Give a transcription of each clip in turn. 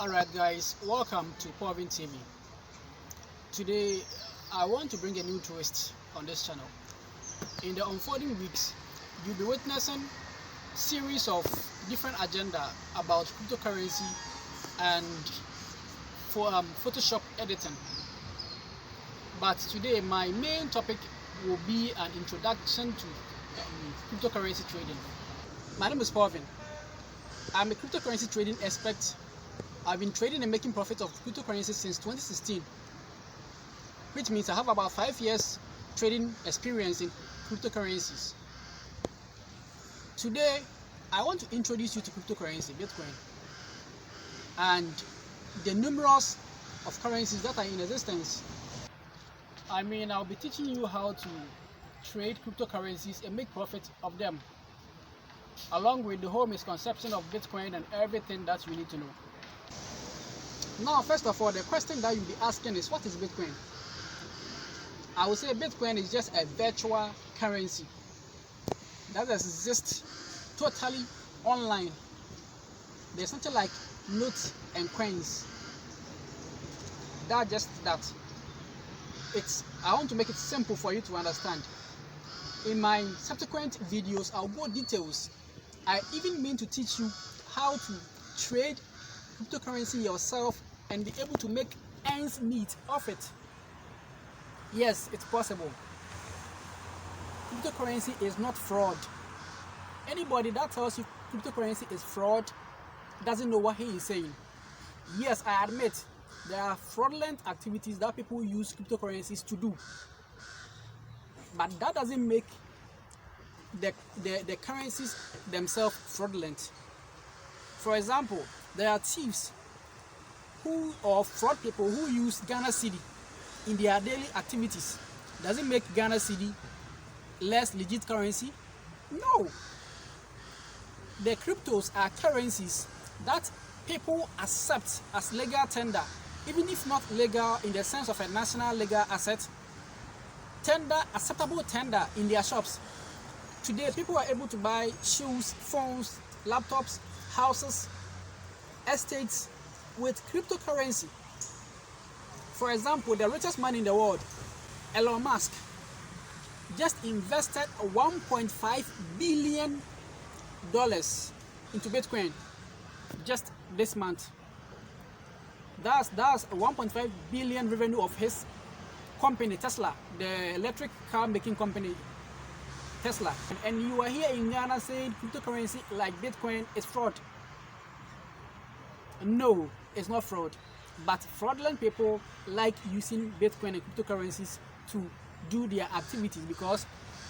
Alright guys, welcome to PaulVin TV. Today I want to bring a new twist on this channel. In the unfolding weeks, you'll be witnessing series of different agenda about cryptocurrency and for Photoshop editing. But today my main topic will be an introduction to cryptocurrency trading. My name is PaulVin. I'm a cryptocurrency trading expert. I've been trading and making profits of cryptocurrency since 2016, which means I have about 5 years trading experience in cryptocurrencies. Today, I want to introduce you to cryptocurrency, Bitcoin, and the numerous of currencies that are in existence. I'll be teaching you how to trade cryptocurrencies and make profit of them, along with the whole misconception of Bitcoin and everything that you need to know. Now, first of all, the question that you'll be asking is, what is Bitcoin? I would say Bitcoin is just a virtual currency that exists totally online. There's something like notes and coins. That. I want to make it simple for you to understand. In my subsequent videos, I'll go details. I even mean to teach you how to trade cryptocurrency yourself and be able to make ends meet of it. Yes, it's possible. Cryptocurrency is not fraud. Anybody that tells you cryptocurrency is fraud doesn't know what he is saying. Yes, I admit there are fraudulent activities that people use cryptocurrencies to do, but that doesn't make the currencies themselves fraudulent. For example, there are thieves or fraud people who use Ghana cedi in their daily activities. Does it make Ghana cedi less legit currency? No. The cryptos are currencies that people accept as legal tender, even if not legal in the sense of a national legal asset. Acceptable tender in their shops. Today, people are able to buy shoes, phones, laptops, houses, estates with cryptocurrency. For example, the richest man in the world, Elon Musk, just invested $1.5 billion into Bitcoin just this month. That's 1.5 billion revenue of his company, Tesla, the electric car making company, Tesla. And you are here in Ghana saying cryptocurrency like Bitcoin is fraud. No, it's not fraud. But fraudulent people like using Bitcoin and cryptocurrencies to do their activities because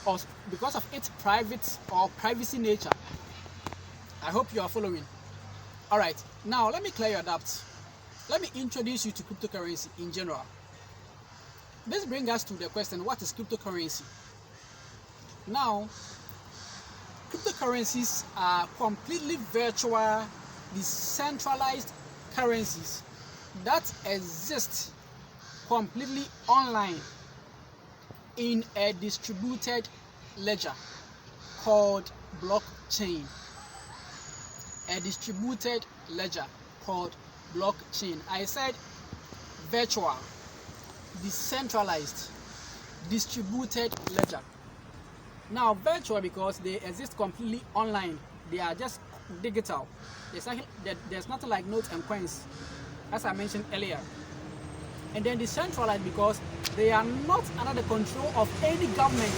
of its private or privacy nature. I hope you are following. Alright, now let me clear your doubts. Let me introduce you to cryptocurrency in general. This brings us to the question, what is cryptocurrency? Now, cryptocurrencies are completely virtual, decentralized currencies that exist completely online in a distributed ledger called blockchain. A distributed ledger called blockchain. I said virtual, decentralized, distributed ledger. Now, virtual because they exist completely online. They are just digital. There's nothing like notes and coins, as I mentioned earlier. And then decentralized because they are not under the control of any government.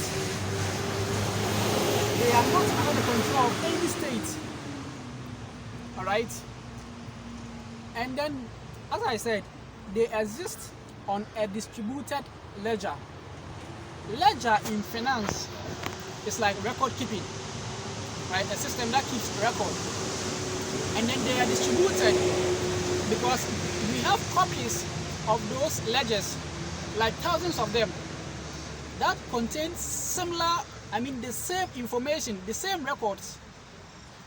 They are not under the control of any state. Alright? And then, as I said, they exist on a distributed ledger. Ledger in finance is like record keeping, right? A system that keeps record. And then they are distributed because we have copies of those ledgers, like thousands of them, that contain the same information, the same records.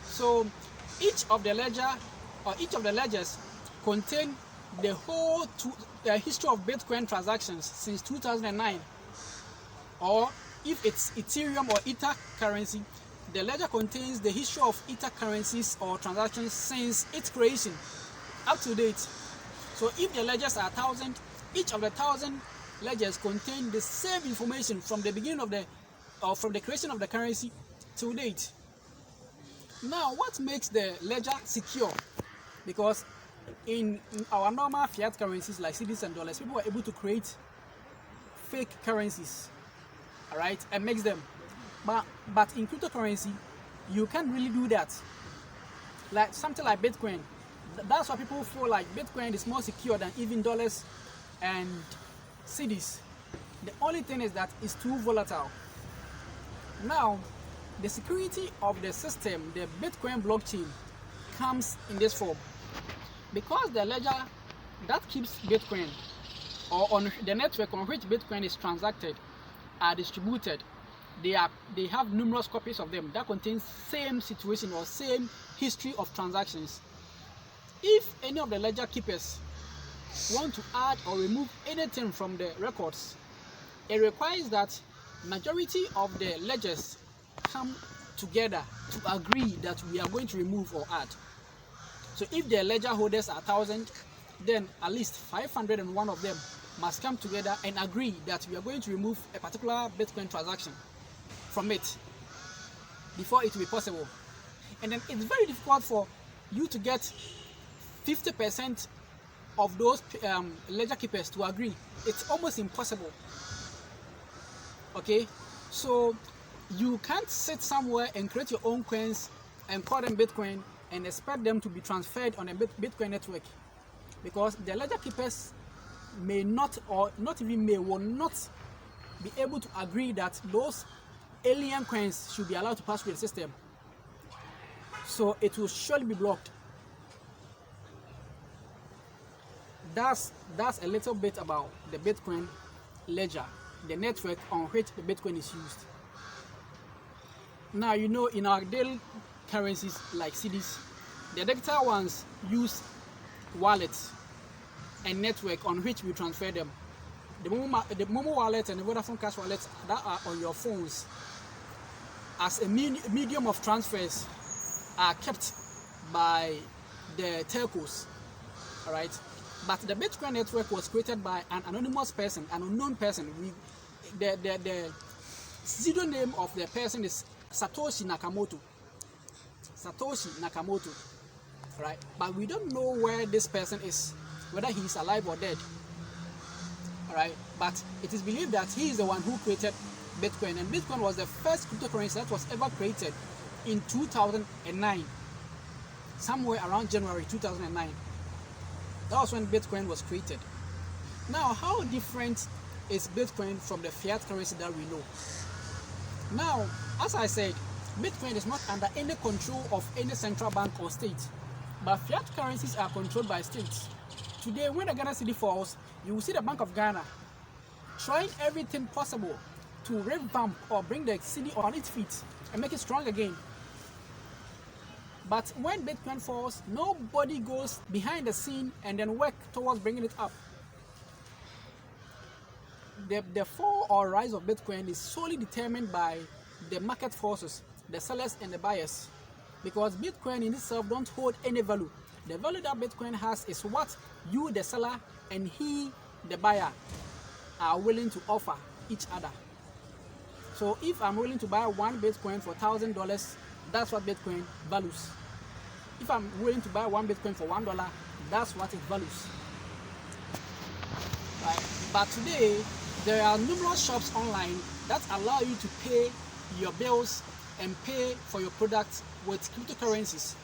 So each of the ledgers contain the whole history of Bitcoin transactions since 2009. Or if it's Ethereum or Ether currency, the ledger contains the history of Ether currencies or transactions since its creation up to date. So if the ledgers are 1,000, each of the 1,000 ledgers contain the same information from the beginning of from the creation of the currency to date. Now, what makes the ledger secure? Because in our normal fiat currencies like cedis and dollars, people were able to create fake currencies, all right, and mix them. But in cryptocurrency, you can't really do that. Like something like Bitcoin, that's why people feel like Bitcoin is more secure than even dollars and cedis. The only thing is that it's too volatile. Now, the security of the system, the Bitcoin blockchain, comes in this form. Because the ledger that keeps Bitcoin, or on the network on which Bitcoin is transacted, are distributed, they have numerous copies of them that contain same situation or same history of transactions. If any of the ledger keepers want to add or remove anything from the records, it requires that majority of the ledgers come together to agree that we are going to remove or add. So if the ledger holders are 1,000, then at least 501 of them must come together and agree that we are going to remove a particular Bitcoin transaction from it before it will be possible. And then it's very difficult for you to get 50% of those ledger keepers to agree. It's almost impossible. Okay, so you can't sit somewhere and create your own coins and call them Bitcoin and expect them to be transferred on a Bitcoin network, because the ledger keepers may not, or not even may, will not be able to agree that those alien coins should be allowed to pass through the system. So it will surely be blocked. That's a little bit about the Bitcoin ledger, the network on which the Bitcoin is used. Now, you know, in our daily currencies like cedis, the digital ones use wallets and network on which we transfer them. The Momo wallet and the Vodafone Cash wallets that are on your phones as a medium of transfers are kept by the telcos, all right? But the Bitcoin network was created by an anonymous person, an unknown person. The pseudonym of the person is Satoshi Nakamoto. Right? But we don't know where this person is, whether he is alive or dead. All right? But it is believed that he is the one who created Bitcoin, and Bitcoin was the first cryptocurrency that was ever created in 2009, somewhere around January 2009. That was when Bitcoin was created. Now, how different is Bitcoin from the fiat currency that we know? Now, as I said, Bitcoin is not under any control of any central bank or state, but fiat currencies are controlled by states. Today, when the Ghana cedi falls, you will see the Bank of Ghana trying everything possible to revamp or bring the cedi on its feet and make it strong again. But when Bitcoin falls, nobody goes behind the scene and then work towards bringing it up. The fall or rise of Bitcoin is solely determined by the market forces, the sellers and the buyers, because Bitcoin in itself don't hold any value. The value that Bitcoin has is what you, the seller, and he, the buyer, are willing to offer each other. So if I'm willing to buy one Bitcoin for $1,000, that's what Bitcoin values. If I'm willing to buy one Bitcoin for $1, that's what it values. Right? But today, there are numerous shops online that allow you to pay your bills and pay for your products with cryptocurrencies.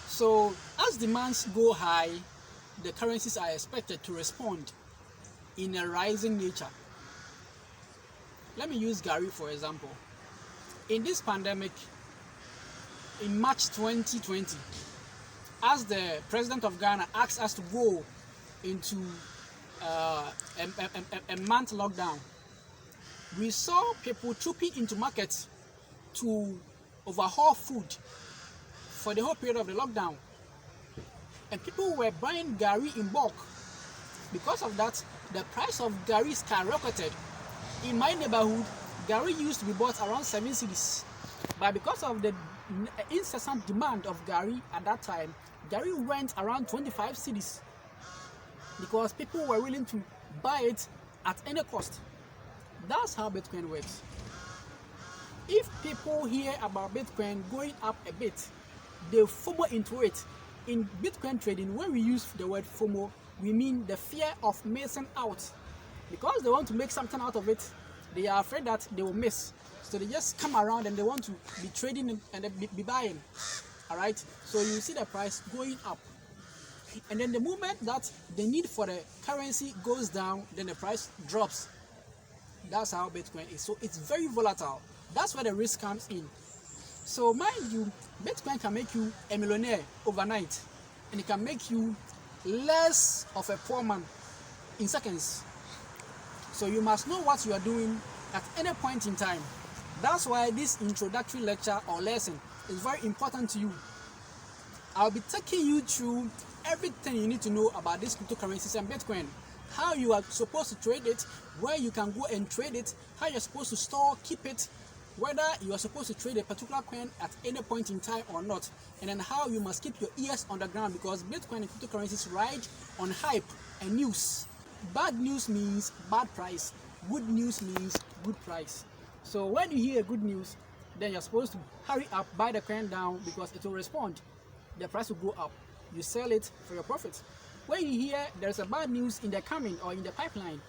So as demands go high, the currencies are expected to respond in a rising nature. Let me use Gary for example. In this pandemic, in March 2020, as the president of Ghana asked us to go into a month lockdown, we saw people trooping into markets to overhaul food for the whole period of the lockdown. And people were buying Gary in bulk. Because of that, the price of Gary skyrocketed. In my neighborhood, Gary used to be bought around 7 cedis. But because of the incessant demand of Gary at that time, Gary went around 25 cedis because people were willing to buy it at any cost. That's how Bitcoin works. If people hear about Bitcoin going up a bit, they FOMO into it. In Bitcoin trading, when we use the word FOMO, we mean the fear of missing out. Because they want to make something out of it, they are afraid that they will miss. So they just come around and they want to be trading and be buying. Alright? So you see the price going up. And then the moment that the need for the currency goes down, then the price drops. That's how Bitcoin is. So it's very volatile. That's where the risk comes in. So mind you, Bitcoin can make you a millionaire overnight, and it can make you less of a poor man in seconds. So you must know what you are doing at any point in time. That's why this introductory lecture or lesson is very important to you. I'll be taking you through everything you need to know about these cryptocurrencies and Bitcoin. How you are supposed to trade it, where you can go and trade it, how you're supposed to store, keep it, whether you are supposed to trade a particular coin at any point in time or not, and then how you must keep your ears on the ground, because Bitcoin and cryptocurrencies ride on hype and news. Bad news means bad price. Good news means good price. So when you hear good news, then you're supposed to hurry up, buy the coin down, because it will respond. The price will go up. You sell it for your profit. When you hear there's a bad news in the coming or in the pipeline,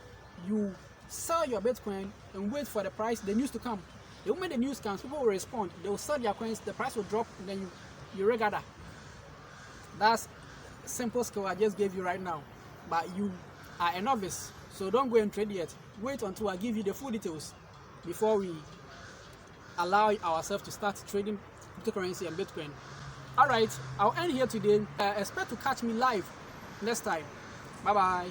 you sell your Bitcoin and wait for the news to come. The moment the news comes, people will respond. They will sell their coins, the price will drop, and then you regather. That's a simple skill I just gave you right now. But you are a novice, so don't go and trade yet. Wait until I give you the full details before we allow ourselves to start trading cryptocurrency and Bitcoin. Alright, I'll end here today. Expect to catch me live next time. Bye bye.